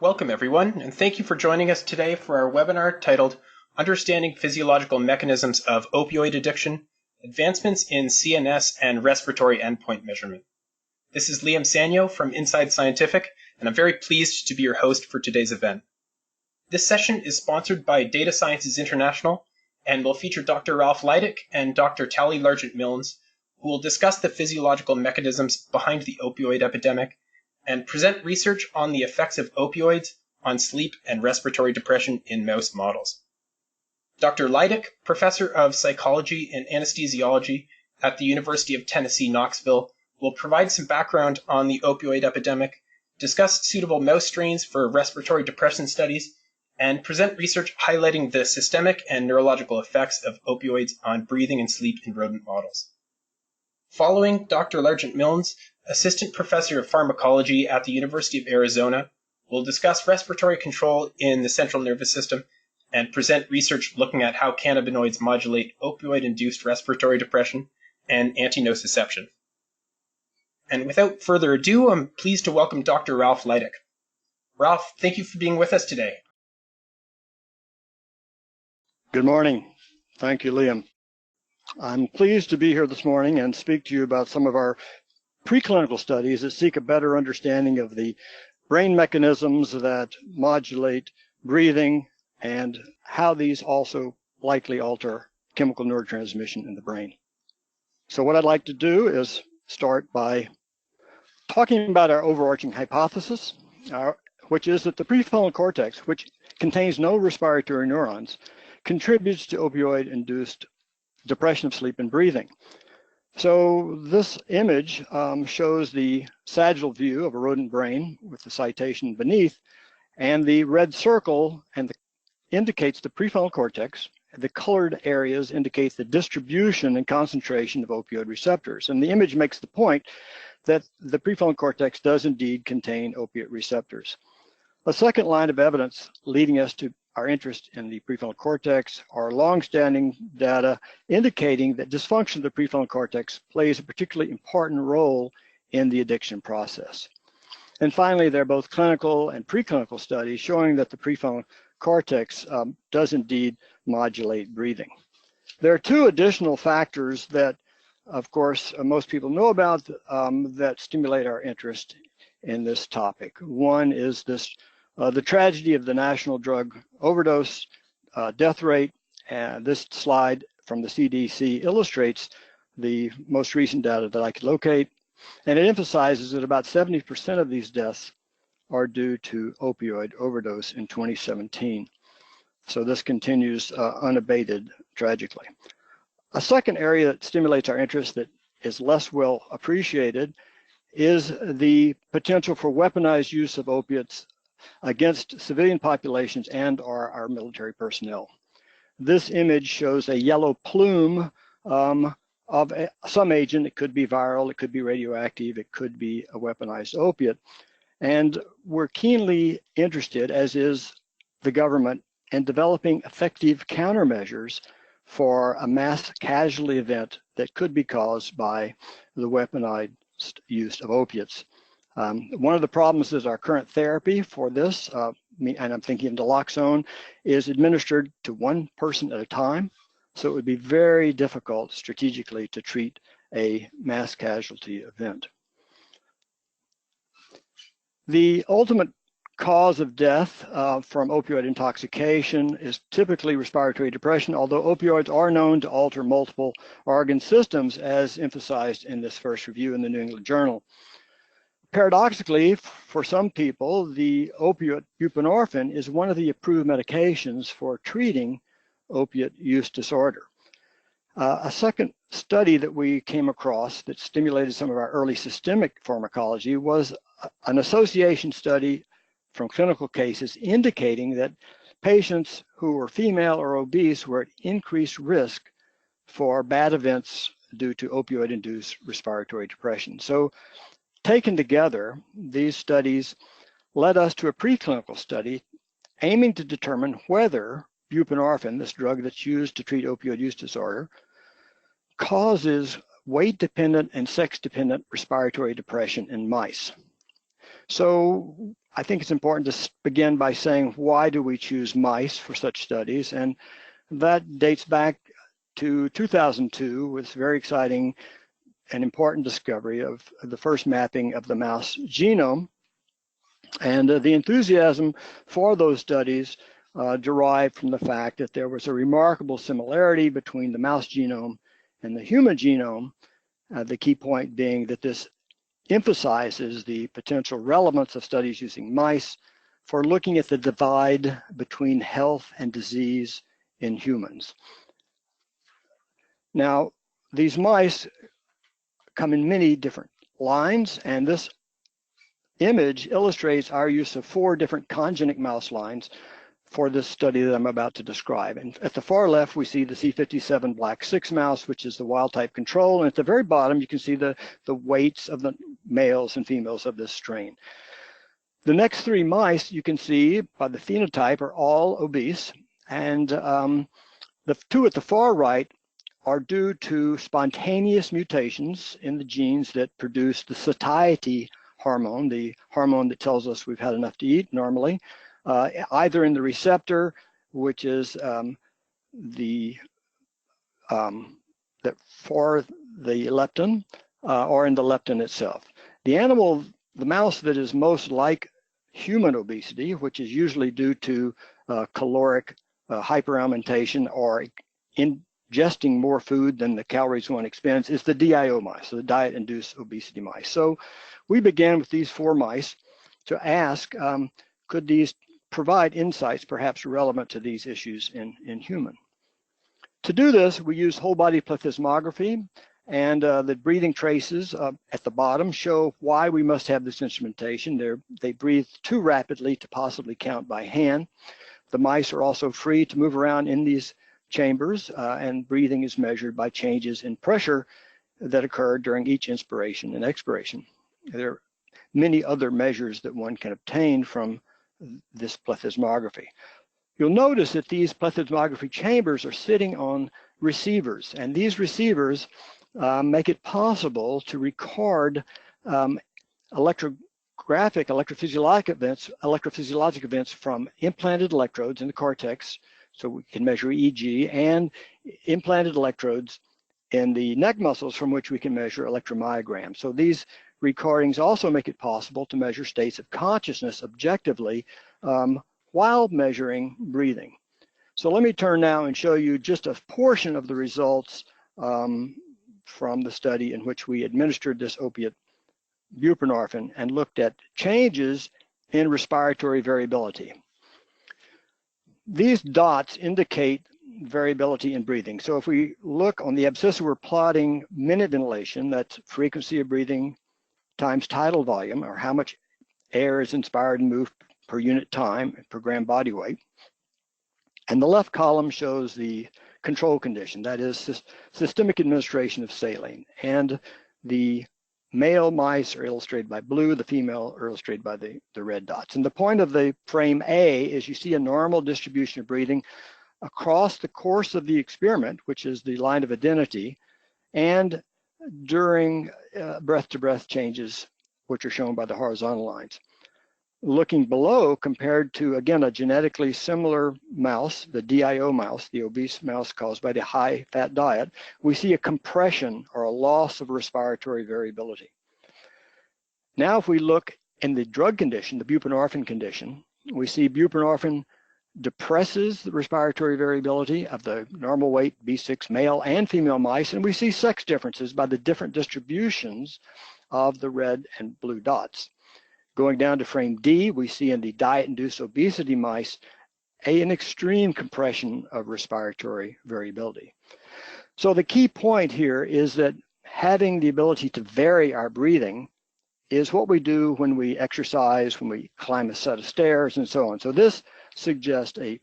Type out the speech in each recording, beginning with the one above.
Welcome everyone, and thank you for joining us today for our webinar titled Understanding Physiological Mechanisms of Opioid Addiction, Advancements in CNS and Respiratory Endpoint Measurement. This is Liam Sanyo from Inside Scientific, and I'm very pleased to be your host for today's event. This session is sponsored by Data Sciences International and will feature Dr. Ralph Leidick and Dr. Talley Lerczak, who will discuss the physiological mechanisms behind the opioid epidemic and present research on the effects of opioids on sleep and respiratory depression in mouse models. Dr. Leidick, professor of psychology and anesthesiology at the University of Tennessee, Knoxville, will provide some background on the opioid epidemic, discuss suitable mouse strains for respiratory depression studies, and present research highlighting the systemic and neurological effects of opioids on breathing and sleep in rodent models. Following Dr. Lerczak, assistant professor of pharmacology at the University of Arizona, will discuss respiratory control in the central nervous system and present research looking at how cannabinoids modulate opioid-induced respiratory depression and antinociception. And without further ado, I'm pleased to welcome Dr. Ralph Leidick. Ralph, thank you for being with us today. Good morning. Thank you, Liam. I'm pleased to be here this morning and speak to you about some of our preclinical studies that seek a better understanding of the brain mechanisms that modulate breathing and how these also likely alter chemical neurotransmission in the brain. So what I'd like to do is start by talking about our overarching hypothesis, which is that the prefrontal cortex, which contains no respiratory neurons, contributes to opioid-induced depression of sleep and breathing. So this image shows the sagittal view of a rodent brain with the citation beneath, and the red circle indicates the prefrontal cortex. The colored areas indicate the distribution and concentration of opioid receptors. And the image makes the point that the prefrontal cortex does indeed contain opiate receptors. A second line of evidence leading us to our interest in the prefrontal cortex are longstanding data indicating that dysfunction of the prefrontal cortex plays a particularly important role in the addiction process. And finally, there are both clinical and preclinical studies showing that the prefrontal cortex does indeed modulate breathing. There are two additional factors that, of course, most people know about that stimulate our interest in this topic. One is the tragedy of the national drug overdose death rate. And this slide from the CDC illustrates the most recent data that I could locate. And it emphasizes that about 70% of these deaths are due to opioid overdose in 2017. So this continues unabated, tragically. A second area that stimulates our interest that is less well appreciated is the potential for weaponized use of opiates against civilian populations and our military personnel. This image shows a yellow plume of some agent. It could be viral, it could be radioactive, it could be a weaponized opiate. And we're keenly interested, as is the government, in developing effective countermeasures for a mass casualty event that could be caused by the weaponized use of opiates. One of the problems is our current therapy for this, and I'm thinking of naloxone, is administered to one person at a time. So it would be very difficult strategically to treat a mass casualty event. The ultimate cause of death from opioid intoxication is typically respiratory depression, although opioids are known to alter multiple organ systems, as emphasized in this first review in the New England Journal. Paradoxically, for some people, the opioid buprenorphine is one of the approved medications for treating opiate use disorder. A second study that we came across that stimulated some of our early systemic pharmacology was an association study from clinical cases indicating that patients who were female or obese were at increased risk for bad events due to opioid-induced respiratory depression. So taken together, these studies led us to a preclinical study aiming to determine whether buprenorphine, this drug that's used to treat opioid use disorder, causes weight-dependent and sex-dependent respiratory depression in mice. So I think it's important to begin by saying, why do we choose mice for such studies? And that dates back to 2002 with very exciting and important discovery of the first mapping of the mouse genome. And the enthusiasm for those studies derived from the fact that there was a remarkable similarity between the mouse genome and the human genome, the key point being that this emphasizes the potential relevance of studies using mice for looking at the divide between health and disease in humans. Now, these mice come in many different lines, and this image illustrates our use of 4 different congeneric mouse lines for this study that I'm about to describe. And at the far left, we see the C57 black 6 mouse, which is the wild type control. And at the very bottom, you can see the weights of the males and females of this strain. The next 3 mice, you can see by the phenotype, are all obese. And the 2 at the far right are due to spontaneous mutations in the genes that produce the satiety hormone, the hormone that tells us we've had enough to eat normally, either in the receptor, which is for the leptin, or in the leptin itself. The mouse that is most like human obesity, which is usually due to caloric hyperalimentation or ingesting more food than the calories one expends, is the DIO mice, so the diet-induced obesity mice. So we began with these 4 mice to ask, could these provide insights perhaps relevant to these issues in human? To do this, we use whole body plethysmography, and the breathing traces at the bottom show why we must have this instrumentation. They breathe too rapidly to possibly count by hand. The mice are also free to move around in these chambers, and breathing is measured by changes in pressure that occur during each inspiration and expiration. There are many other measures that one can obtain from this plethysmography. You'll notice that these plethysmography chambers are sitting on receivers, and these receivers make it possible to record electrophysiologic events from implanted electrodes in the cortex, so we can measure EEG, and implanted electrodes in the neck muscles from which we can measure electromyograms. So these recordings also make it possible to measure states of consciousness objectively while measuring breathing. So let me turn now and show you just a portion of the results from the study in which we administered this opiate buprenorphine and looked at changes in respiratory variability. These dots indicate variability in breathing. So if we look on the abscissa, we're plotting minute ventilation, that's frequency of breathing times tidal volume, or how much air is inspired and moved per unit time, per gram body weight. And the left column shows the control condition, that is systemic administration of saline. And the male mice are illustrated by blue, the female are illustrated by the red dots. And the point of the frame A is you see a normal distribution of breathing across the course of the experiment, which is the line of identity, and during breath-to-breath changes, which are shown by the horizontal lines. Looking below, compared to, again, a genetically similar mouse, the DIO mouse, the obese mouse caused by the high-fat diet, we see a compression or a loss of respiratory variability. Now, if we look in the drug condition, the buprenorphine condition, we see buprenorphine depresses the respiratory variability of the normal weight B6 male and female mice, and we see sex differences by the different distributions of the red and blue dots. Going down to frame D, we see in the diet-induced obesity mice an extreme compression of respiratory variability. So the key point here is that having the ability to vary our breathing is what we do when we exercise, when we climb a set of stairs, and so on. So this suggests a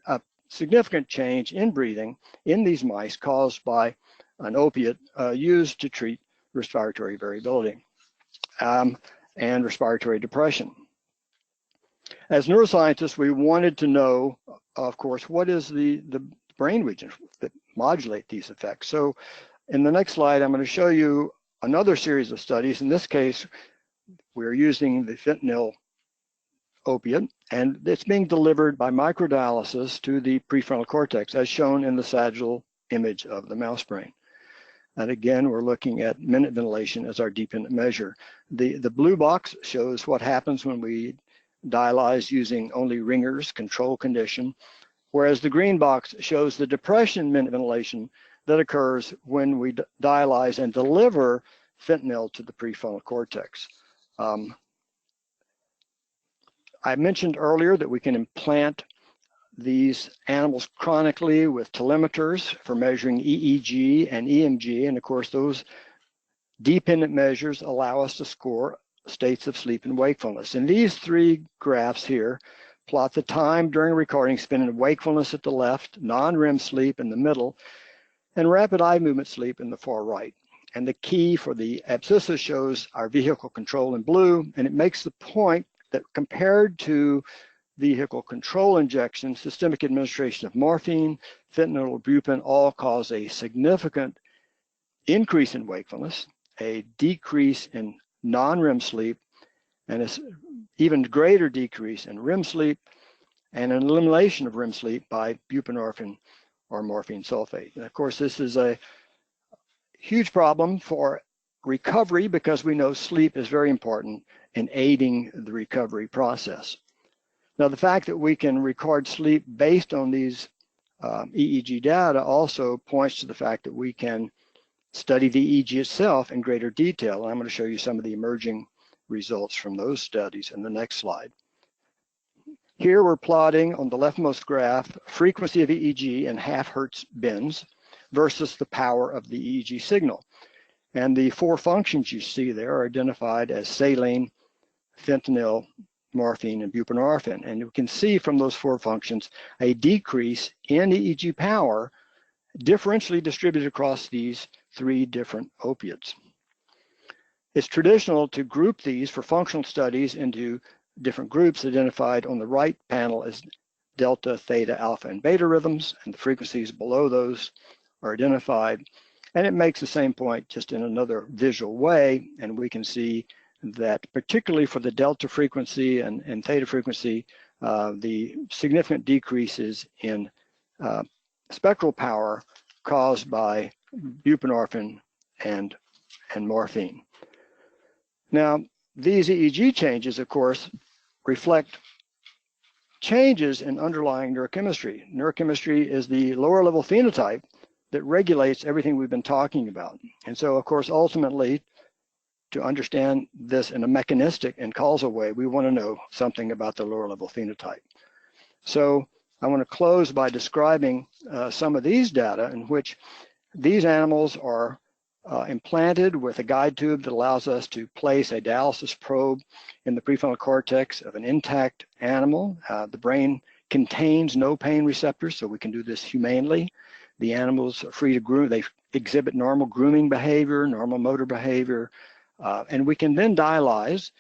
significant change in breathing in these mice caused by an opiate used to treat respiratory variability and respiratory depression. As neuroscientists, we wanted to know, of course, what is the brain regions that modulate these effects. So in the next slide, I'm going to show you another series of studies. In this case, we're using the fentanyl opiate, and it's being delivered by microdialysis to the prefrontal cortex, as shown in the sagittal image of the mouse brain. And again, we're looking at minute ventilation as our dependent measure. The blue box shows what happens when we dialyze using only Ringer's control condition, whereas the green box shows the depression minute ventilation that occurs when we dialyze and deliver fentanyl to the prefrontal cortex. I mentioned earlier that we can implant these animals chronically with telemeters for measuring EEG and EMG, and of course those dependent measures allow us to score states of sleep and wakefulness. And these three graphs here plot the time during recording spent in wakefulness at the left, non-REM sleep in the middle, and rapid eye movement sleep in the far right. And the key for the abscissa shows our vehicle control in blue, and it makes the point that compared to vehicle control injection, systemic administration of morphine, fentanyl, or buprenorphine all cause a significant increase in wakefulness, a decrease in non-REM sleep, and an even greater decrease in REM sleep, and an elimination of REM sleep by buprenorphine or morphine sulfate. And of course, this is a huge problem for recovery because we know sleep is very important in aiding the recovery process. Now, the fact that we can record sleep based on these EEG data also points to the fact that we can study the EEG itself in greater detail. And I'm going to show you some of the emerging results from those studies in the next slide. Here we're plotting on the leftmost graph frequency of EEG in half hertz bends versus the power of the EEG signal. And the four functions you see there are identified as saline, fentanyl, morphine, and buprenorphine. And you can see from those four functions a decrease in EEG power differentially distributed across these three different opiates. It's traditional to group these for functional studies into different groups identified on the right panel as delta, theta, alpha, and beta rhythms, and the frequencies below those are identified. And it makes the same point just in another visual way, and we can see that particularly for the delta frequency and theta frequency, the significant decreases in spectral power caused by buprenorphine and morphine. Now, these EEG changes, of course, reflect changes in underlying neurochemistry. Neurochemistry is the lower level phenotype that regulates everything we've been talking about. And so, of course, ultimately, to understand this in a mechanistic and causal way, we want to know something about the lower level phenotype. So I want to close by describing some of these data in which these animals are implanted with a guide tube that allows us to place a dialysis probe in the prefrontal cortex of an intact animal. The brain contains no pain receptors, so we can do this humanely. The animals are free to groom. They exhibit normal grooming behavior, normal motor behavior, and we can then dialyze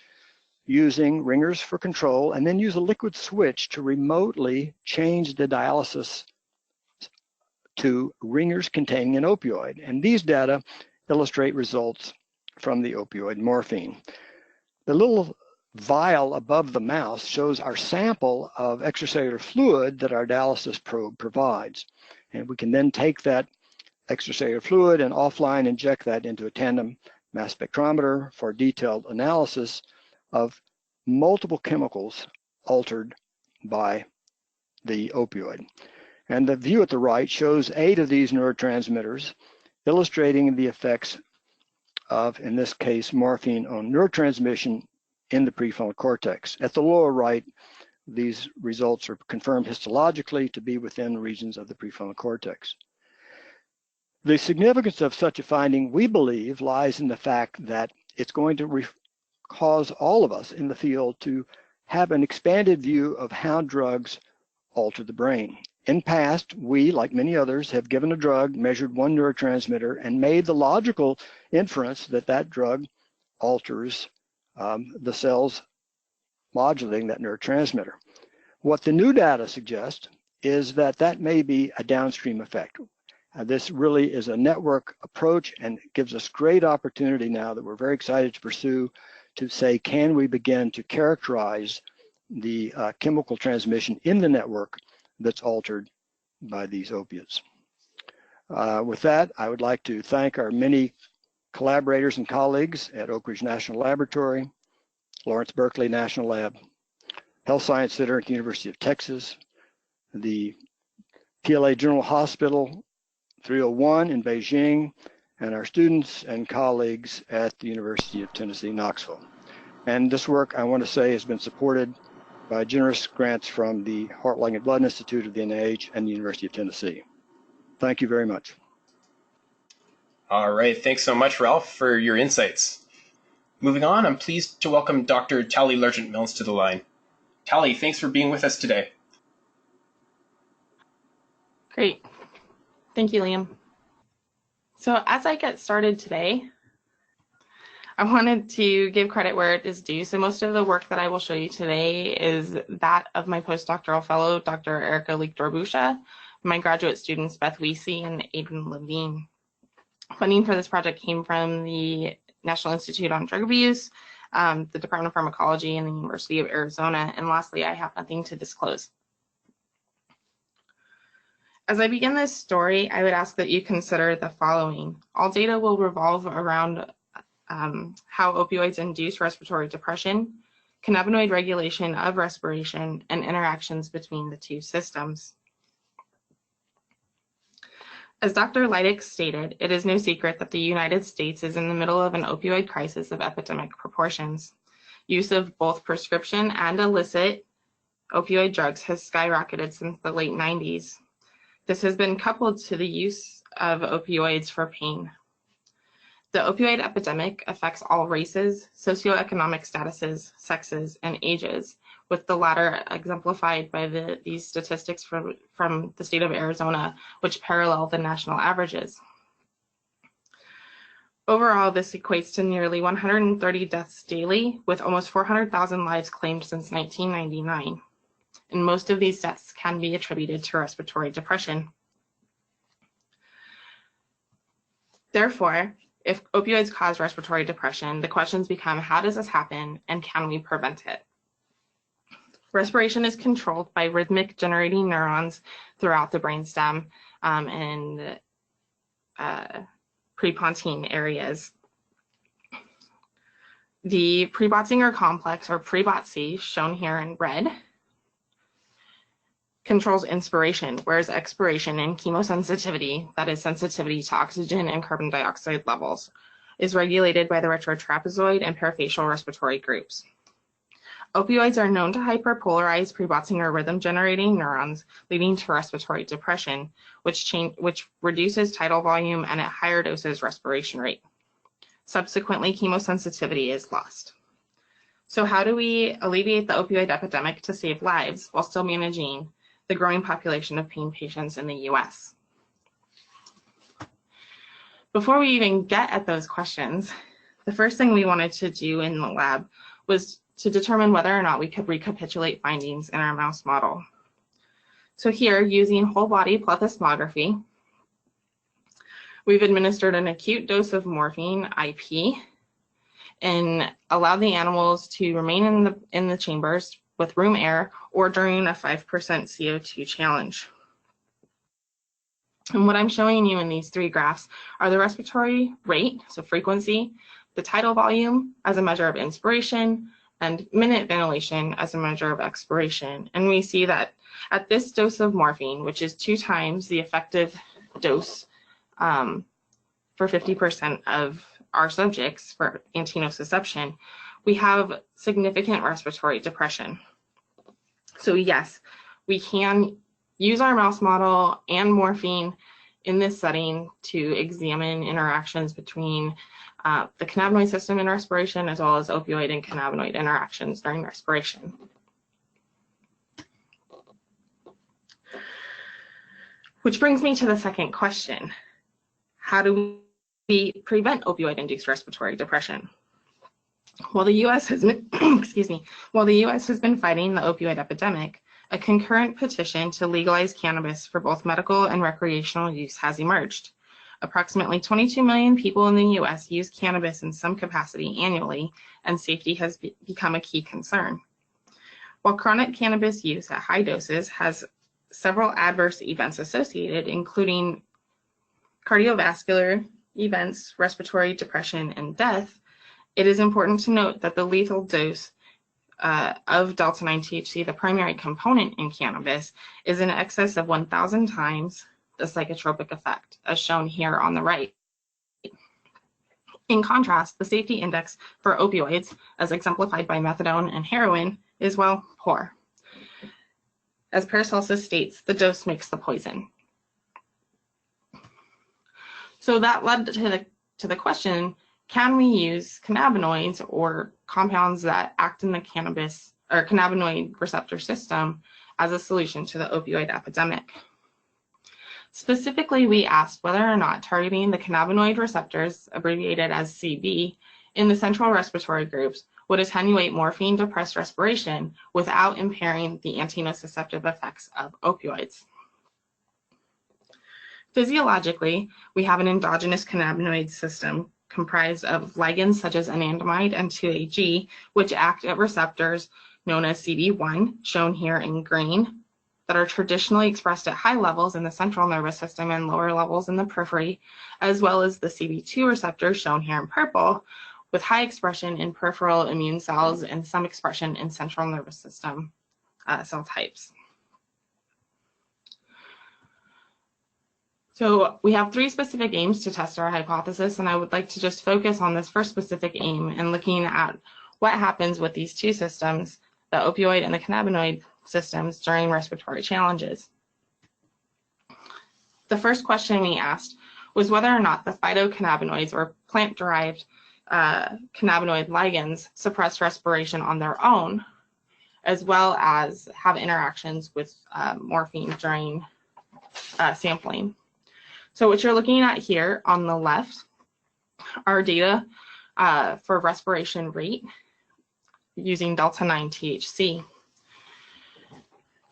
using Ringers for control and then use a liquid switch to remotely change the dialysis to Ringers containing an opioid. And these data illustrate results from the opioid morphine. The little vial above the mouse shows our sample of extracellular fluid that our dialysis probe provides. And we can then take that extracellular fluid and offline inject that into a tandem mass spectrometer for detailed analysis of multiple chemicals altered by the opioid. And the view at the right shows 8 of these neurotransmitters, illustrating the effects of, in this case, morphine on neurotransmission in the prefrontal cortex. At the lower right, these results are confirmed histologically to be within regions of the prefrontal cortex. The significance of such a finding, we believe, lies in the fact that it's going to cause all of us in the field to have an expanded view of how drugs alter the brain. In past, we, like many others, have given a drug, measured one neurotransmitter, and made the logical inference that that drug alters the cells modulating that neurotransmitter. What the new data suggests is that that may be a downstream effect. This really is a network approach and gives us great opportunity now that we're very excited to pursue to say, can we begin to characterize the chemical transmission in the network that's altered by these opiates. With that, I would like to thank our many collaborators and colleagues at Oak Ridge National Laboratory, Lawrence Berkeley National Lab, Health Science Center at the University of Texas, the PLA General Hospital 301 in Beijing, and our students and colleagues at the University of Tennessee, Knoxville. And this work, I want to say, has been supported by generous grants from the Heart, Lung, and Blood Institute of the NIH and the University of Tennessee. Thank you very much. All right, thanks so much, Ralph, for your insights. Moving on, I'm pleased to welcome Dr. Talley Lerczak to the line. Talley, thanks for being with us today. Great. Thank you, Liam. So as I get started today, I wanted to give credit where it is due. So most of the work that I will show you today is that of my postdoctoral fellow, Dr. Erica Leek-Dorbusha, my graduate students, Beth Weesey and Aiden Levine. Funding for this project came from the National Institute on Drug Abuse, the Department of Pharmacology, and the University of Arizona. And lastly, I have nothing to disclose. As I begin this story, I would ask that you consider the following. All data will revolve around how opioids induce respiratory depression, cannabinoid regulation of respiration, and interactions between the two systems. As Dr. Lerczak stated, it is no secret that the United States is in the middle of an opioid crisis of epidemic proportions. Use of both prescription and illicit opioid drugs has skyrocketed since the late 90s. This has been coupled to the use of opioids for pain. The opioid epidemic affects all races, socioeconomic statuses, sexes, and ages, with the latter exemplified by these statistics from the state of Arizona, which parallel the national averages. Overall, this equates to nearly 130 deaths daily, with almost 400,000 lives claimed since 1999. And most of these deaths can be attributed to respiratory depression. Therefore, if opioids cause respiratory depression, the questions become, how does this happen and can we prevent it? Respiration is controlled by rhythmic generating neurons throughout the brainstem and prepontine areas. The pre-Botzinger complex, or pre-Botzi, shown here in red, controls inspiration, whereas expiration and chemosensitivity, that is sensitivity to oxygen and carbon dioxide levels, is regulated by the retrotrapezoid and parafacial respiratory groups. Opioids are known to hyperpolarize pre-Botzinger rhythm-generating neurons, leading to respiratory depression, which reduces tidal volume and at higher doses respiration rate. Subsequently, chemosensitivity is lost. So how do we alleviate the opioid epidemic to save lives while still managing the growing population of pain patients in the US? Before we even get at those questions, the first thing we wanted to do in the lab was to determine whether or not we could recapitulate findings in our mouse model. So here, using whole body plethysmography, we've administered an acute dose of morphine, IP, and allowed the animals to remain in the chambers with room air or during a 5% CO2 challenge. And what I'm showing you in these three graphs are the respiratory rate, so frequency, the tidal volume as a measure of inspiration, and minute ventilation as a measure of expiration. And we see that at this dose of morphine, which is 2 times the effective dose for 50% of our subjects for antinociception, we have significant respiratory depression. So yes, we can use our mouse model and morphine in this setting to examine interactions between the cannabinoid system in respiration, as well as opioid and cannabinoid interactions during respiration. Which brings me to the second question. How do we prevent opioid-induced respiratory depression? While the U.S. has been, while the U.S. has been fighting the opioid epidemic, a concurrent petition to legalize cannabis for both medical and recreational use has emerged. Approximately 22 million people in the U.S. use cannabis in some capacity annually, and safety has become a key concern. While chronic cannabis use at high doses has several adverse events associated, including cardiovascular events, respiratory depression, and death, it is important to note that the lethal dose of delta-9 THC, the primary component in cannabis, is in excess of 1,000 times the psychotropic effect, as shown here on the right. In contrast, the safety index for opioids, as exemplified by methadone and heroin, is, well, poor. As Paracelsus states, the dose makes the poison. So that led to the question, can we use cannabinoids or compounds that act in the cannabis or cannabinoid receptor system as a solution to the opioid epidemic? Specifically, we asked whether or not targeting the cannabinoid receptors, abbreviated as CB, in the central respiratory groups would attenuate morphine-depressed respiration without impairing the antinociceptive effects of opioids. Physiologically, we have an endogenous cannabinoid system comprised of ligands such as anandamide and 2-AG, which act at receptors known as CB1, shown here in green, that are traditionally expressed at high levels in the central nervous system and lower levels in the periphery, as well as the CB2 receptors, shown here in purple, with high expression in peripheral immune cells and some expression in central nervous system cell types. So we have 3 specific aims to test our hypothesis, and I would like to just focus on this first specific aim and looking at what happens with these 2 systems, the opioid and the cannabinoid systems, during respiratory challenges. The first question we asked was whether or not the phytocannabinoids, or plant-derived cannabinoid ligands, suppress respiration on their own, as well as have interactions with morphine during sampling. So what you're looking at here on the left are data for respiration rate using delta-9 THC.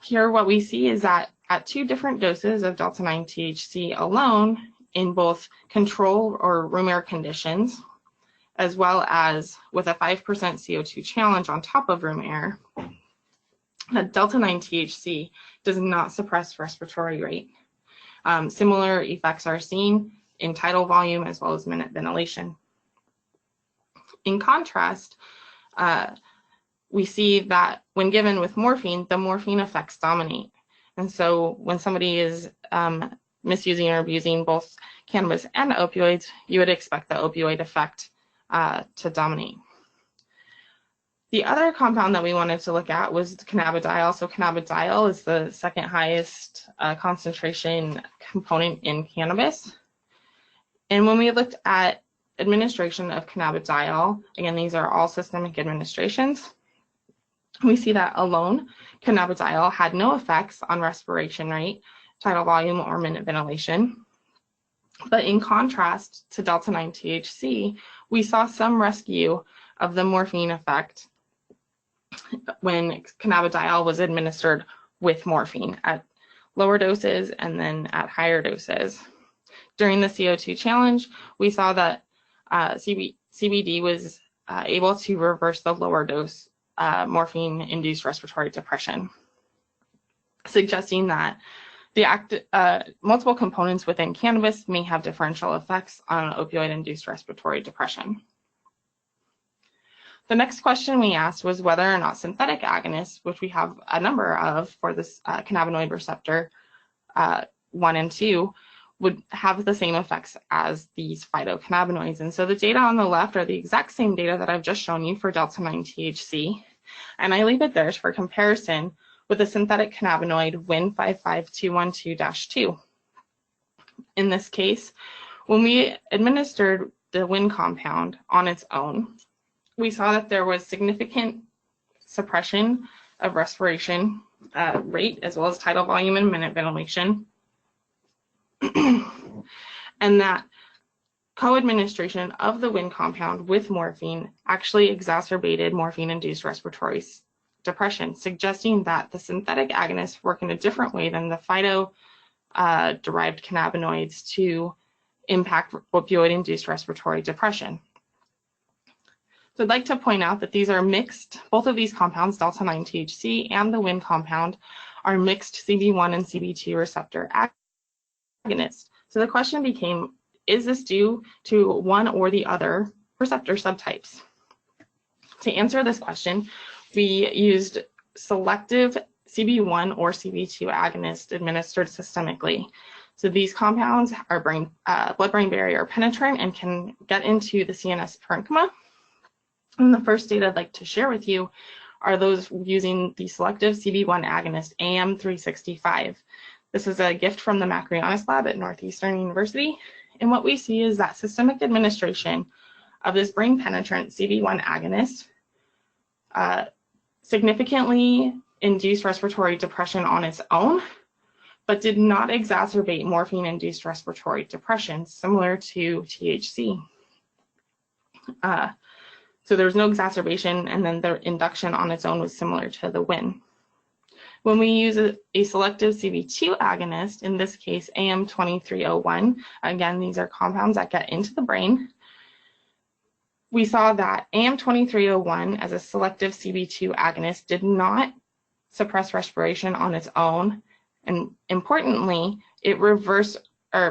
Here what we see is that at 2 different doses of delta-9 THC alone, in both control or room air conditions, as well as with a 5% CO2 challenge on top of room air, that delta-9 THC does not suppress respiratory rate. Similar effects are seen in tidal volume as well as minute ventilation. In contrast, we see that when given with morphine, the morphine effects dominate. And so when somebody is misusing or abusing both cannabis and opioids, you would expect the opioid effect to dominate. The other compound that we wanted to look at was cannabidiol. So cannabidiol is the second highest concentration component in cannabis. And when we looked at administration of cannabidiol, again, these are all systemic administrations, we see that alone, cannabidiol had no effects on respiration rate, tidal volume, or minute ventilation. But in contrast to delta-9 THC, we saw some rescue of the morphine effect when cannabidiol was administered with morphine at lower doses and then at higher doses. During the CO2 challenge, we saw that CBD was able to reverse the lower dose morphine-induced respiratory depression, suggesting that the multiple components within cannabis may have differential effects on opioid-induced respiratory depression. The next question we asked was whether or not synthetic agonists, which we have a number of for this cannabinoid receptor 1 and 2, would have the same effects as these phytocannabinoids. And so the data on the left are the exact same data that I've just shown you for delta-9 THC. And I leave it there for comparison with the synthetic cannabinoid WIN 55212-2. In this case, when we administered the WIN compound on its own, we saw that there was significant suppression of respiration rate, as well as tidal volume and minute ventilation, and that co-administration of the WIN compound with morphine actually exacerbated morphine-induced respiratory depression, suggesting that the synthetic agonists work in a different way than the phyto-derived cannabinoids to impact opioid-induced respiratory depression. So I'd like to point out that these are mixed, both of these compounds, delta-9 THC and the WIN compound, are mixed CB1 and CB2 receptor agonists. So the question became, is this due to one or the other receptor subtypes? To answer this question, we used selective CB1 or CB2 agonists administered systemically. So these compounds are blood-brain barrier penetrant and can get into the CNS parenchyma. And the first data I'd like to share with you are those using the selective CB1 agonist AM365. This is a gift from the Macrianis lab at Northeastern University. And what we see is that systemic administration of this brain penetrant CB1 agonist significantly induced respiratory depression on its own, but did not exacerbate morphine-induced respiratory depression, similar to THC. So there was no exacerbation, and then the induction on its own was similar to the WIN. When we use a selective CB2 agonist, in this case AM2301, again, these are compounds that get into the brain, we saw that AM2301 as a selective CB2 agonist did not suppress respiration on its own, and importantly, it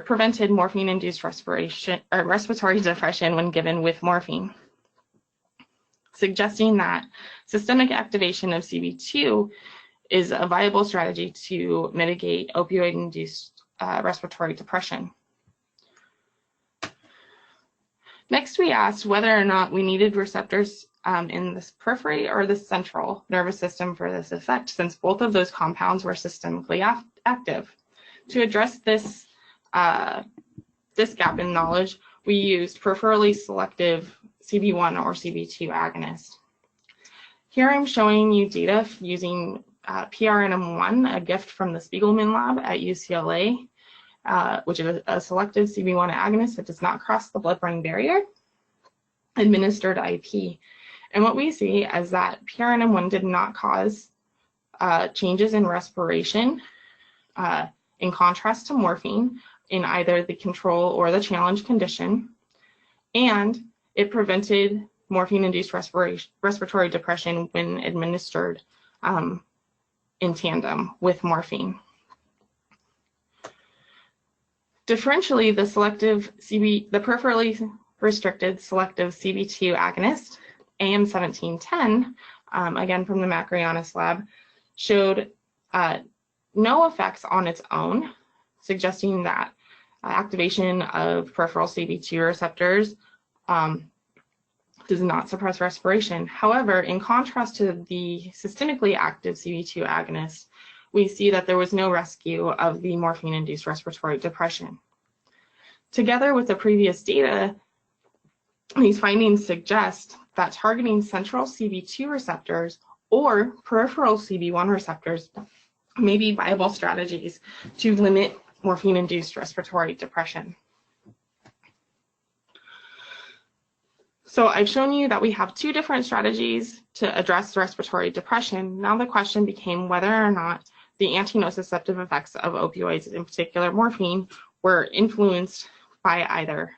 prevented morphine-induced respiratory depression when given with morphine, suggesting that systemic activation of CB2 is a viable strategy to mitigate opioid-induced respiratory depression. Next, we asked whether or not we needed receptors in this periphery or the central nervous system for this effect, since both of those compounds were systemically active. To address this gap in knowledge, we used peripherally selective CB1 or CB2 agonists. Here I'm showing you data using PRNM1, a gift from the Spiegelman lab at UCLA, which is a selective CB1 agonist that does not cross the blood-brain barrier, administered IP. And what we see is that PRNM1 did not cause changes in respiration, in contrast to morphine, in either the control or the challenge condition, and it prevented morphine-induced respiratory depression when administered in tandem with morphine. Differentially, the peripherally restricted selective CB2 agonist, AM1710, again from the Macrianis lab, showed no effects on its own, suggesting that activation of peripheral CB2 receptors does not suppress respiration. However, in contrast to the systemically active CB2 agonist, we see that there was no rescue of the morphine-induced respiratory depression. Together with the previous data, these findings suggest that targeting central CB2 receptors or peripheral CB1 receptors may be viable strategies to limit morphine-induced respiratory depression. So I've shown you that we have two different strategies to address respiratory depression. Now the question became whether or not the anti-nociceptive effects of opioids, in particular morphine, were influenced by either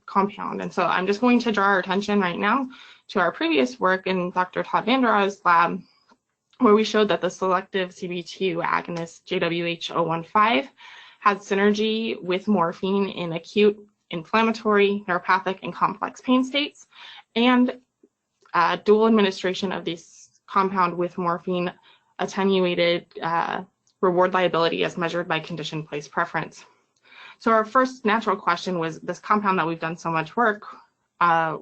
compound. And so I'm just going to draw our attention right now to our previous work in Dr. Todd Vanderaa's lab, where we showed that the selective CB2 agonist JWH015 had synergy with morphine in acute inflammatory, neuropathic, and complex pain states, and dual administration of this compound with morphine attenuated reward liability as measured by condition-place preference. So our first natural question was, this compound that we've done so much work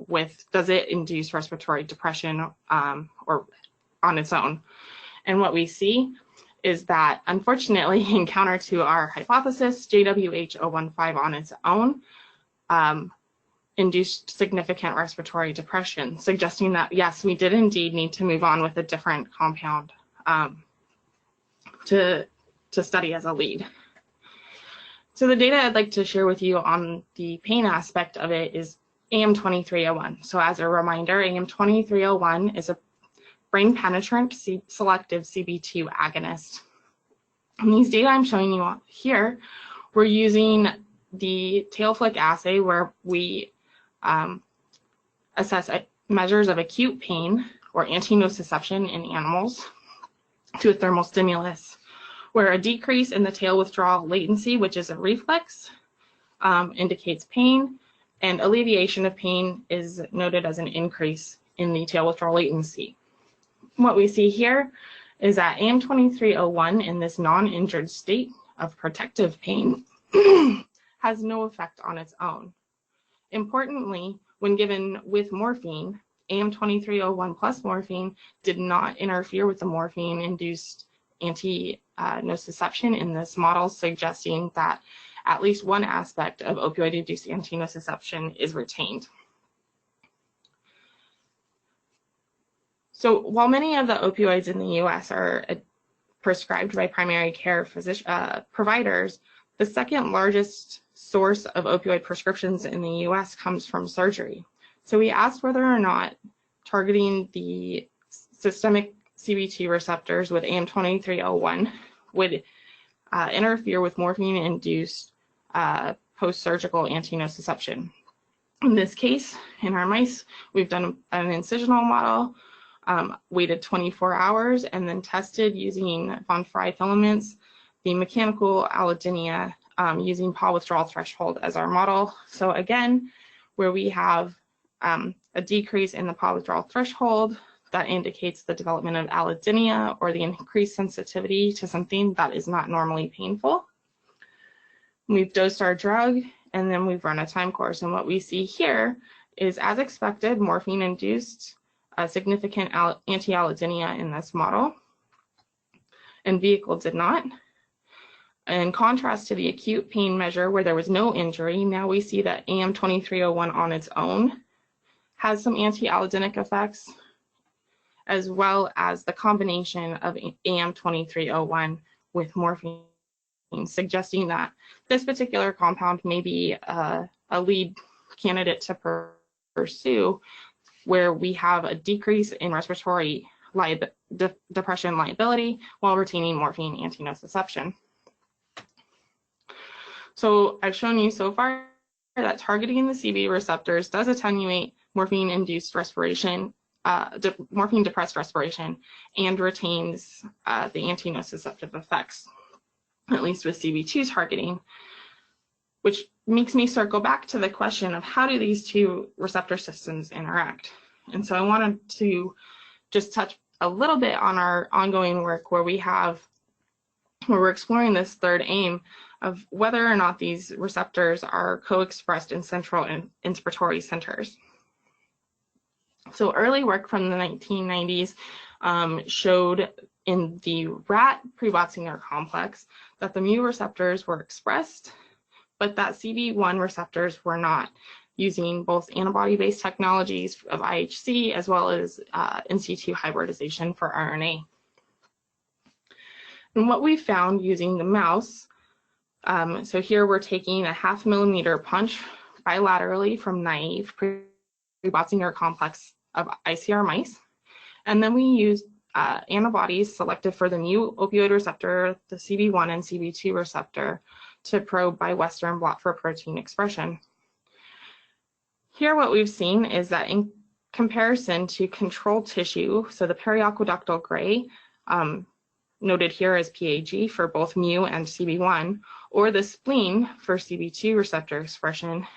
with, does it induce respiratory depression or on its own? And what we see is that, unfortunately, in counter to our hypothesis, JWH015 on its own induced significant respiratory depression, suggesting that, yes, we did indeed need to move on with a different compound to study as a lead. So the data I'd like to share with you on the pain aspect of it is AM2301. So as a reminder, AM2301 is a brain penetrant selective CB2 agonist. And these data I'm showing you here, we're using the tail flick assay where we assess measures of acute pain or antinociception in animals to a thermal stimulus, where a decrease in the tail withdrawal latency, which is a reflex, indicates pain, and alleviation of pain is noted as an increase in the tail withdrawal latency. What we see here is that AM2301 in this non-injured state of protective pain has no effect on its own. Importantly, when given with morphine, AM2301 plus morphine did not interfere with the morphine-induced anti-nociception in this model, suggesting that at least one aspect of opioid-induced anti-nociception is retained. So while many of the opioids in the US are prescribed by primary care providers, the second largest source of opioid prescriptions in the US comes from surgery. So we asked whether or not targeting the systemic CBT receptors with AM2301 would interfere with morphine-induced post-surgical anti-nociception. In this case, in our mice, we've done an incisional model, waited 24 hours, and then tested using von Frey filaments the mechanical allodynia using Paul withdrawal threshold as our model. So again, where we have a decrease in the Paul withdrawal threshold, that indicates the development of allodynia or the increased sensitivity to something that is not normally painful. We've dosed our drug, and then we've run a time course. And what we see here is, as expected, morphine-induced significant anti-allodynia in this model, and vehicle did not. In contrast to the acute pain measure where there was no injury, now we see that AM2301 on its own has some anti-allodynic effects, as well as the combination of AM2301 with morphine, suggesting that this particular compound may be a lead candidate to pursue, where we have a decrease in respiratory depression liability while retaining morphine anti-nociception. So I've shown you so far that targeting the CB receptors does attenuate morphine-induced respiration, morphine-depressed respiration, and retains the anti-nociceptive effects, at least with CB2 targeting, which makes me circle back to the question of how do these two receptor systems interact? And so I wanted to just touch a little bit on our ongoing work where we're exploring this third aim of whether or not these receptors are co-expressed in central and inspiratory centers. So early work from the 1990s showed in the rat pre-Botzinger complex that the mu receptors were expressed, but that CB1 receptors were not, using both antibody-based technologies of IHC as well as in situ hybridization for RNA. And what we found using the mouse, so here we're taking a 0.5 millimeter punch bilaterally from naive pre-Botzinger complex of ICR mice, and then we used antibodies selected for the mu opioid receptor, the CB1 and CB2 receptor, to probe by Western blot for protein expression. Here what we've seen is that in comparison to control tissue, so the periaqueductal gray, noted here as PAG for both mu and CB1, or the spleen for CB2 receptor expression,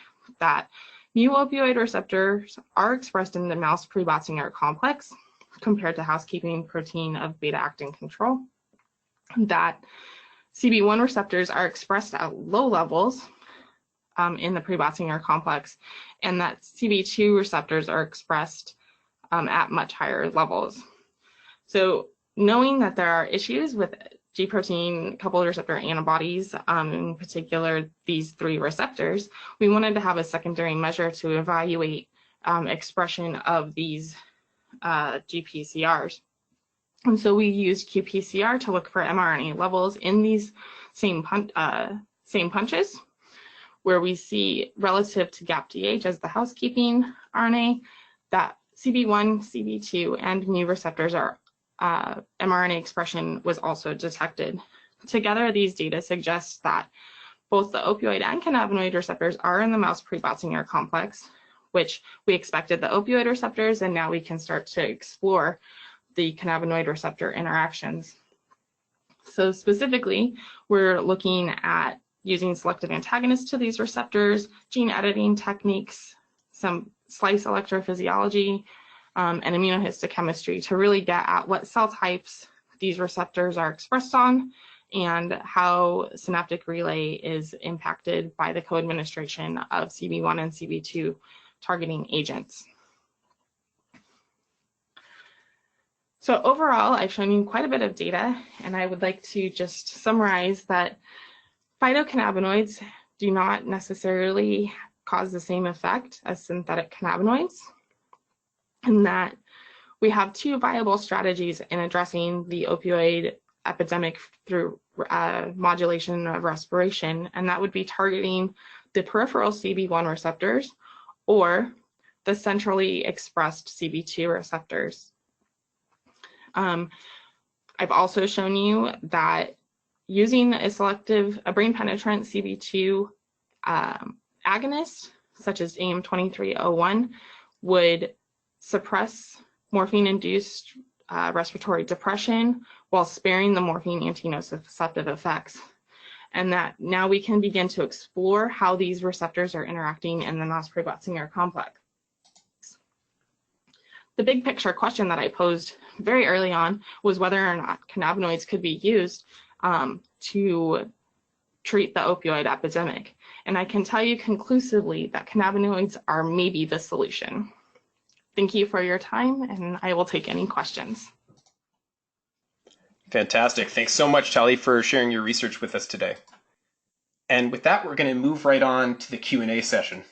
that mu opioid receptors are expressed in the mouse pre-Botzinger complex compared to housekeeping protein of beta-actin control, that CB1 receptors are expressed at low levels in the pre-Botzinger complex, and that CB2 receptors are expressed at much higher levels. So knowing that there are issues with G protein coupled receptor antibodies, in particular these three receptors, we wanted to have a secondary measure to evaluate expression of these GPCRs. And so we used qPCR to look for mRNA levels in these same punches, where we see relative to GAPDH as the housekeeping RNA, that CB1, CB2, and mu receptors are mRNA expression was also detected. Together, these data suggest that both the opioid and cannabinoid receptors are in the mouse pre-Botzinger complex, which we expected the opioid receptors, and now we can start to explore the cannabinoid receptor interactions. So specifically, we're looking at using selective antagonists to these receptors, gene editing techniques, some slice electrophysiology, and immunohistochemistry to really get at what cell types these receptors are expressed on and how synaptic relay is impacted by the co-administration of CB1 and CB2 targeting agents. So overall, I've shown you quite a bit of data, and I would like to just summarize that phytocannabinoids do not necessarily cause the same effect as synthetic cannabinoids, and that we have two viable strategies in addressing the opioid epidemic through modulation of respiration, and that would be targeting the peripheral CB1 receptors or the centrally expressed CB2 receptors. I've also shown you that using a brain-penetrant CB2 agonist, such as AM2301, would suppress morphine-induced respiratory depression while sparing the morphine antinociceptive effects. And that now we can begin to explore how these receptors are interacting in the Nospre-Botzinger complex. The big picture question that I posed very early on was whether or not cannabinoids could be used to treat the opioid epidemic. And I can tell you conclusively that cannabinoids are maybe the solution. Thank you for your time, and I will take any questions. Fantastic. Thanks so much, Talley, for sharing your research with us today. And with that, we're going to move right on to the Q&A session.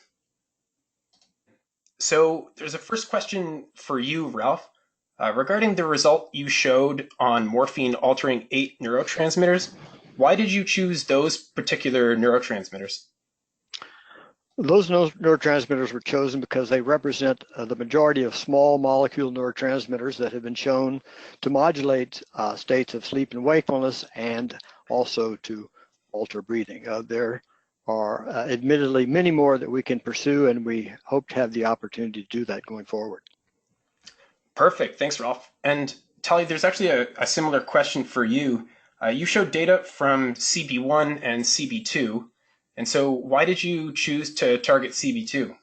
So there's a first question for you, Ralph. Regarding the result you showed on morphine altering 8 neurotransmitters, why did you choose those particular neurotransmitters? Those neurotransmitters were chosen because they represent the majority of small molecule neurotransmitters that have been shown to modulate states of sleep and wakefulness and also to alter breathing. There are admittedly many more that we can pursue, and we hope to have the opportunity to do that going forward. Perfect. Thanks, Ralph. And Talley, there's actually a similar question for you. You showed data from CB1 and CB2. And so why did you choose to target CB2?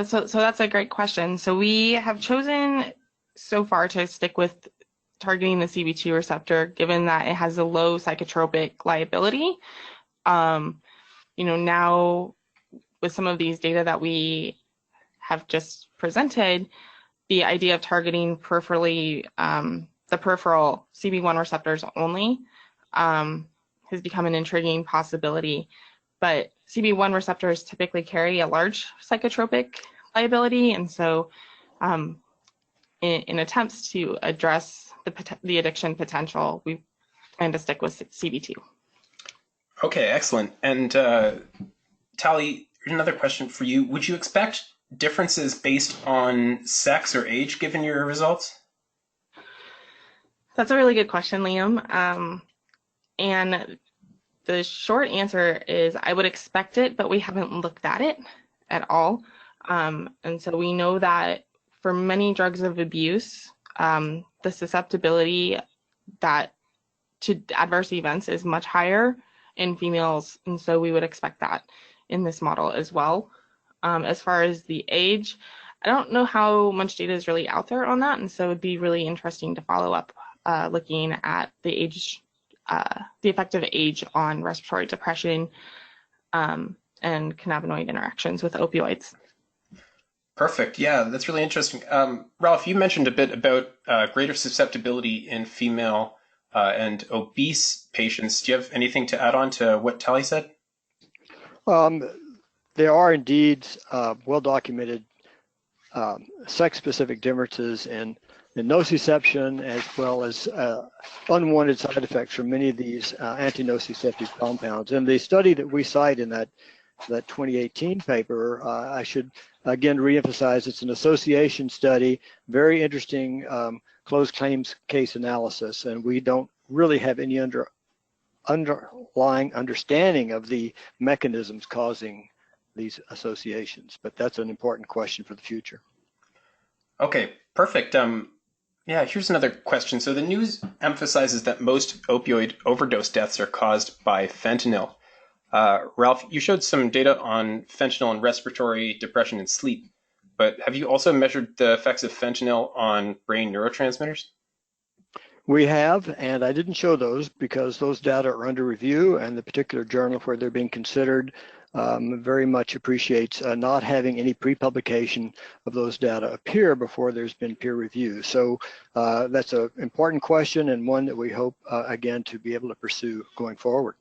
So that's a great question. So we have chosen so far to stick with targeting the CB2 receptor, given that it has a low psychotropic liability. Now with some of these data that we have just presented, the idea of targeting peripherally, the peripheral CB1 receptors only has become an intriguing possibility. But CB1 receptors typically carry a large psychotropic liability, and so in attempts to address the addiction potential, we plan to stick with CB2. Okay, excellent. And Talley, another question for you. Would you expect differences based on sex or age given your results? That's a really good question, Liam. And the short answer is I would expect it, but we haven't looked at it at all. And so we know that for many drugs of abuse, the susceptibility to adverse events is much higher in females, and so we would expect that in this model as well. As far as the age, I don't know how much data is really out there on that, and so it'd be really interesting to follow up looking at the age, the effective age on respiratory depression and cannabinoid interactions with opioids. Perfect. Yeah, that's really interesting. Ralph, you mentioned a bit about greater susceptibility in female and obese patients. Do you have anything to add on to what Talley said? There are indeed well-documented sex-specific differences in nociception, as well as unwanted side effects from many of these anti-nociceptive compounds. And the study that we cite in that 2018 paper, I should again reemphasize, it's an association study, very interesting closed claims case analysis, and we don't really have any underlying understanding of the mechanisms causing these associations. But that's an important question for the future. Okay, perfect. Yeah, here's another question. So the news emphasizes that most opioid overdose deaths are caused by fentanyl. Ralph, you showed some data on fentanyl and respiratory, depression, and sleep, but have you also measured the effects of fentanyl on brain neurotransmitters? We have, and I didn't show those because those data are under review, and the particular journal where they're being considered very much appreciates not having any pre-publication of those data appear before there's been peer review. So that's an important question and one that we hope, again, to be able to pursue going forward.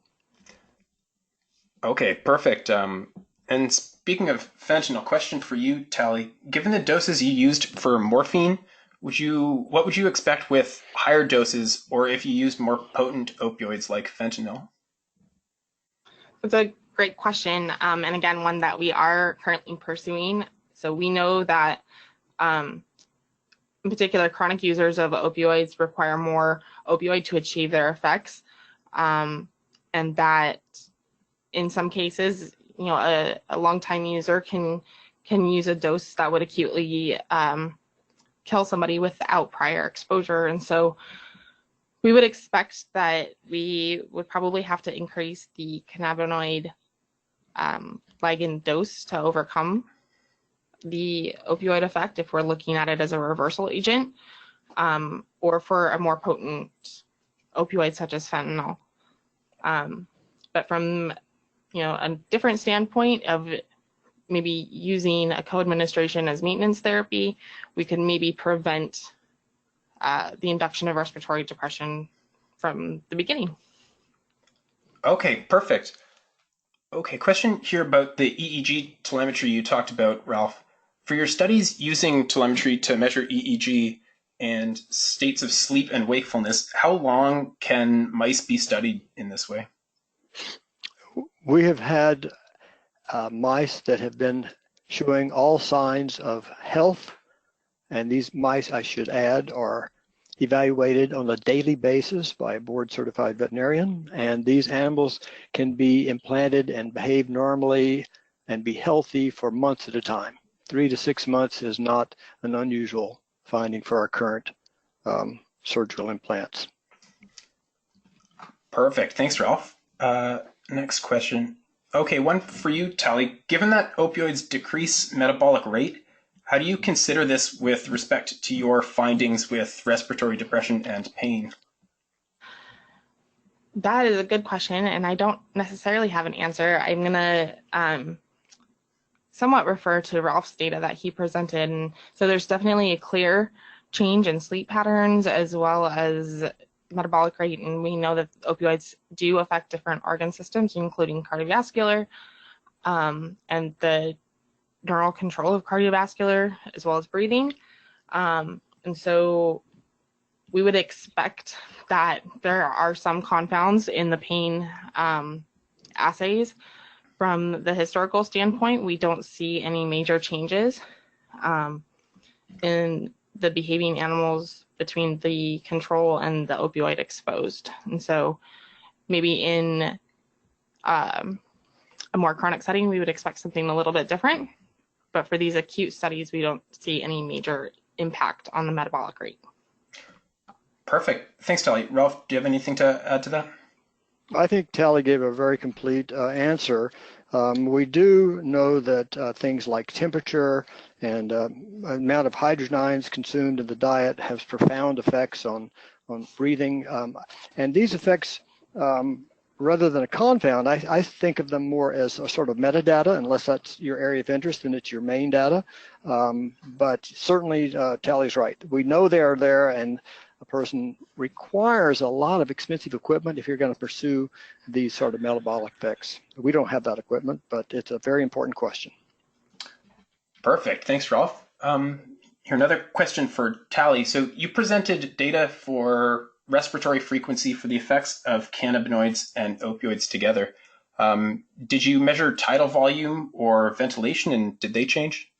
Okay, perfect. And speaking of fentanyl, question for you, Talley. Given the doses you used for morphine, what would you expect with higher doses, or if you used more potent opioids like fentanyl? It's a great question, and again, one that we are currently pursuing. So we know that, in particular, chronic users of opioids require more opioid to achieve their effects, and that in some cases, you know, a long-time user can use a dose that would acutely kill somebody without prior exposure. And so we would expect that we would probably have to increase the cannabinoid ligand dose to overcome the opioid effect if we're looking at it as a reversal agent, or for a more potent opioid such as fentanyl. But from, you know, a different standpoint of maybe using a co-administration as maintenance therapy, we could maybe prevent the induction of respiratory depression from the beginning. Okay, perfect. Okay, question here about the EEG telemetry you talked about, Ralph. For your studies using telemetry to measure EEG and states of sleep and wakefulness, how long can mice be studied in this way? We have had mice that have been showing all signs of health, and these mice, I should add, are evaluated on a daily basis by a board-certified veterinarian, and these animals can be implanted and behave normally and be healthy for months at a time. 3 to 6 months is not an unusual finding for our current surgical implants. Perfect. Thanks, Ralph. Next question. Okay, one for you, Talley. Given that opioids decrease metabolic rate, how do you consider this with respect to your findings with respiratory depression and pain? That is a good question, and I don't necessarily have an answer. I'm going to somewhat refer to Ralph's data that he presented. And so there's definitely a clear change in sleep patterns as well as metabolic rate, and we know that opioids do affect different organ systems, including cardiovascular, and the neural control of cardiovascular as well as breathing. And so we would expect that there are some confounds in the pain assays. From the historical standpoint, we don't see any major changes in the behaving animals between the control and the opioid exposed. And so maybe in a more chronic setting, we would expect something a little bit different. But for these acute studies, we don't see any major impact on the metabolic rate. Perfect. Thanks, Talley. Ralph, do you have anything to add to that? I think Talley gave a very complete answer. We do know that things like temperature and amount of hydrogen ions consumed in the diet has profound effects on breathing. And these effects, rather than a confound, I think of them more as a sort of metadata, unless that's your area of interest and it's your main data. But certainly Talley's right. We know they are there, and a person requires a lot of expensive equipment if you're going to pursue these sort of metabolic effects. We don't have that equipment, but it's a very important question. Perfect. Thanks, Ralph. Here, another question for Talley. So you presented data for respiratory frequency for the effects of cannabinoids and opioids together. Did you measure tidal volume or ventilation, and did they change?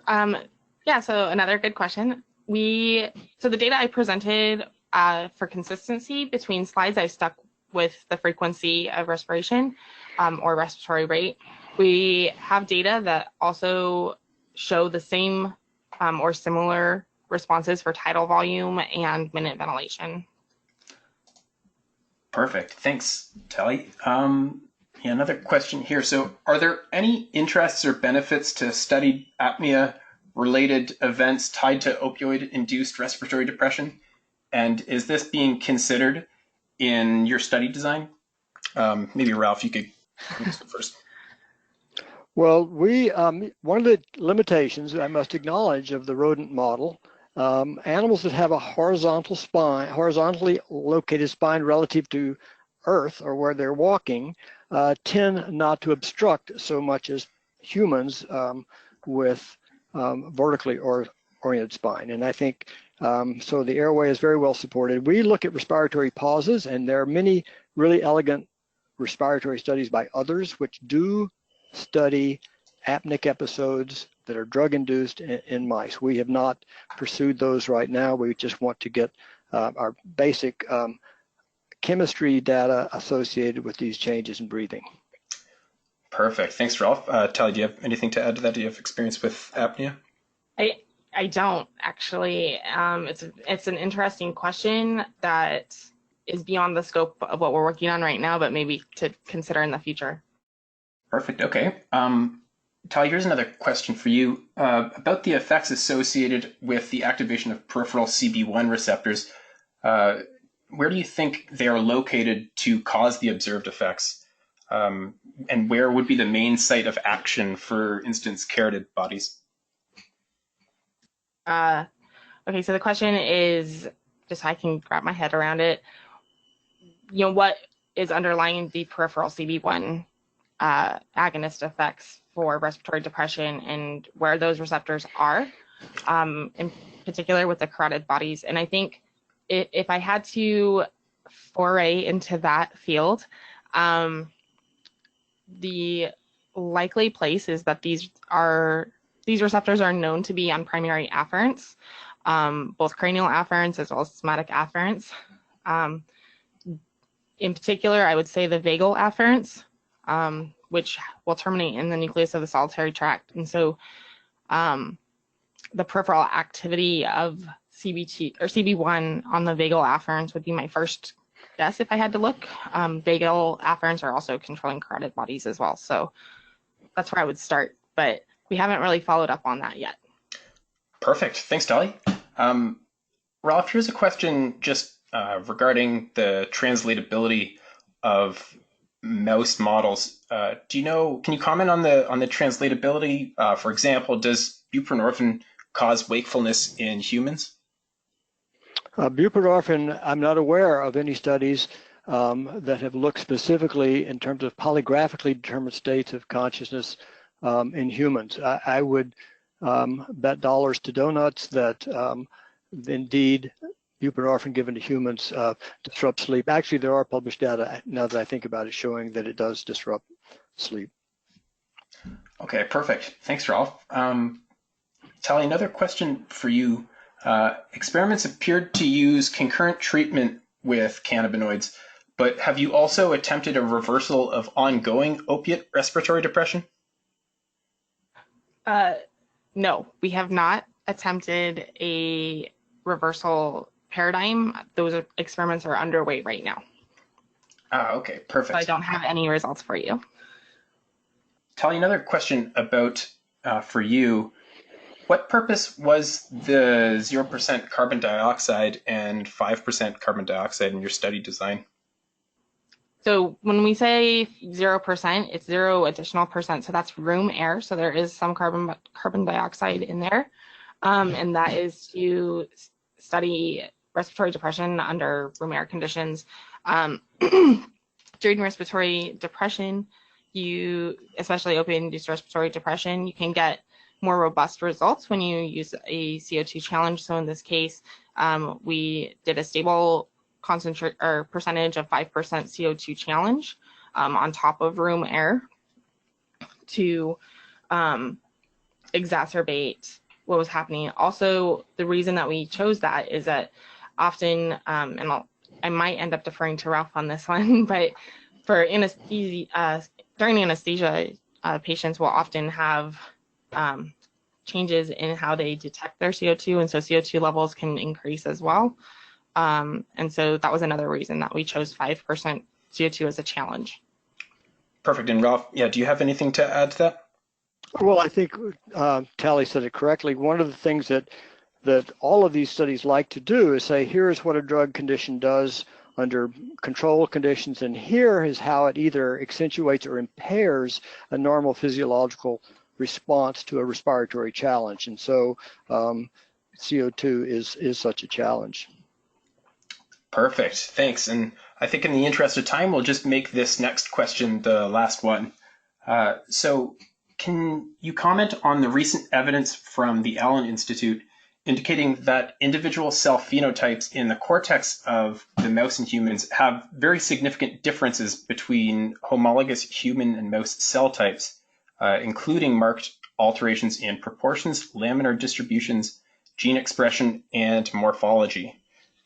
Yeah, so another good question. So the data I presented for consistency between slides, I stuck with the frequency of respiration or respiratory rate. We have data that also show the same or similar responses for tidal volume and minute ventilation. Perfect. Thanks, Talley. Yeah, another question here. So are there any interests or benefits to study apnea-related events tied to opioid-induced respiratory depression? And is this being considered in your study design? Maybe Ralph, you could go first. Well, one of the limitations that I must acknowledge of the rodent model, animals that have a horizontally located spine relative to Earth or where they're walking, tend not to obstruct so much as humans with vertically oriented spine. And I think so the airway is very well supported. We look at respiratory pauses, and there are many really elegant respiratory studies by others which do study apneic episodes that are drug-induced in mice. We have not pursued those right now. We just want to get our basic chemistry data associated with these changes in breathing. Perfect. Thanks, Ralph. Talley, do you have anything to add to that? Do you have experience with apnea? I don't actually. It's an interesting question that is beyond the scope of what we're working on right now, but maybe to consider in the future. Perfect. Okay. Talley, here's another question for you about the effects associated with the activation of peripheral CB1 receptors. Where do you think they are located to cause the observed effects? And where would be the main site of action, for instance, carotid bodies? Okay, so the question is, just so I can wrap my head around it, what is underlying the peripheral CB1 agonist effects for respiratory depression and where those receptors are, in particular with the carotid bodies. And I think if I had to foray into that field, the likely place is that these receptors are known to be on primary afferents, both cranial afferents as well as somatic afferents. In particular, I would say the vagal afferents, which will terminate in the nucleus of the solitary tract. And so the peripheral activity of CBT or CB1 on the vagal afferents would be my first guess if I had to look. Vagal afferents are also controlling carotid bodies as well. So that's where I would start, but we haven't really followed up on that yet. Perfect. Thanks, Talley. Ralph, here's a question just regarding the translatability of mouse models. Can you comment on the translatability? For example, does buprenorphine cause wakefulness in humans? Buprenorphine, I'm not aware of any studies that have looked specifically in terms of polygraphically determined states of consciousness in humans. I would bet dollars to donuts that indeed buprenorphine given to humans disrupts sleep. Actually, there are published data, now that I think about it, showing that it does disrupt sleep. Okay, perfect. Thanks, Ralph. Talley, another question for you. Experiments appeared to use concurrent treatment with cannabinoids, but have you also attempted a reversal of ongoing opiate respiratory depression? No, we have not attempted a reversal paradigm. Those experiments are underway right now. Okay, perfect. So I don't have any results for you. Talley, another question about for you. What purpose was the 0% carbon dioxide and 5% carbon dioxide in your study design? So when we say 0%, it's 0 additional percent. So that's room air. So there is some carbon dioxide in there. And that is to study respiratory depression under room air conditions. During respiratory depression, especially opioid-induced respiratory depression, you can get more robust results when you use a CO2 challenge. So in this case, we did a stable concentrate or percentage of 5% CO2 challenge on top of room air to exacerbate what was happening. Also, the reason that we chose that is that often, and I might end up deferring to Ralph on this one, but for anesthesia, during anesthesia, patients will often have changes in how they detect their CO2, and so CO2 levels can increase as well. And so that was another reason that we chose 5% CO2 as a challenge. Perfect. And Ralph, yeah, do you have anything to add to that? Well, I think Talley said it correctly. One of the things that all of these studies like to do is say, here's what a drug condition does under control conditions, and here is how it either accentuates or impairs a normal physiological response to a respiratory challenge. And so CO2 is such a challenge. Perfect. Thanks. And I think in the interest of time, we'll just make this next question the last one. So can you comment on the recent evidence from the Allen Institute indicating that individual cell phenotypes in the cortex of the mouse and humans have very significant differences between homologous human and mouse cell types, including marked alterations in proportions, laminar distributions, gene expression, and morphology?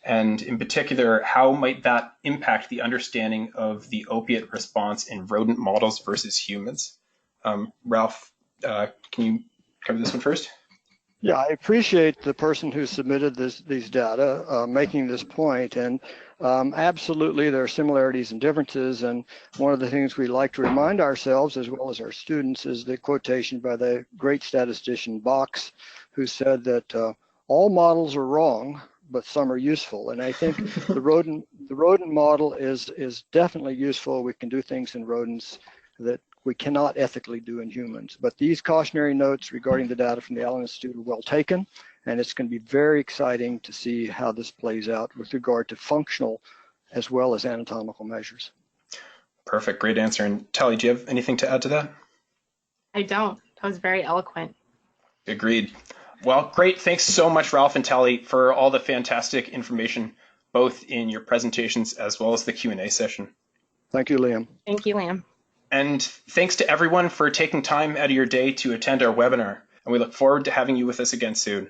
And in particular, how might that impact the understanding of the opiate response in rodent models versus humans? Ralph, can you cover this one first? Yeah, I appreciate the person who submitted these data making this point, and absolutely there are similarities and differences, and one of the things we like to remind ourselves as well as our students is the quotation by the great statistician Box, who said that all models are wrong, but some are useful. And I think the rodent model is definitely useful. We can do things in rodents that we cannot ethically do in humans. But these cautionary notes regarding the data from the Allen Institute are well taken, and it's going to be very exciting to see how this plays out with regard to functional as well as anatomical measures. Perfect, great answer. And Talley, do you have anything to add to that? I don't. That was very eloquent. Agreed. Well, great. Thanks so much, Ralph and Talley, for all the fantastic information, both in your presentations as well as the Q&A session. Thank you, Liam. Thank you, Liam. And thanks to everyone for taking time out of your day to attend our webinar. And we look forward to having you with us again soon.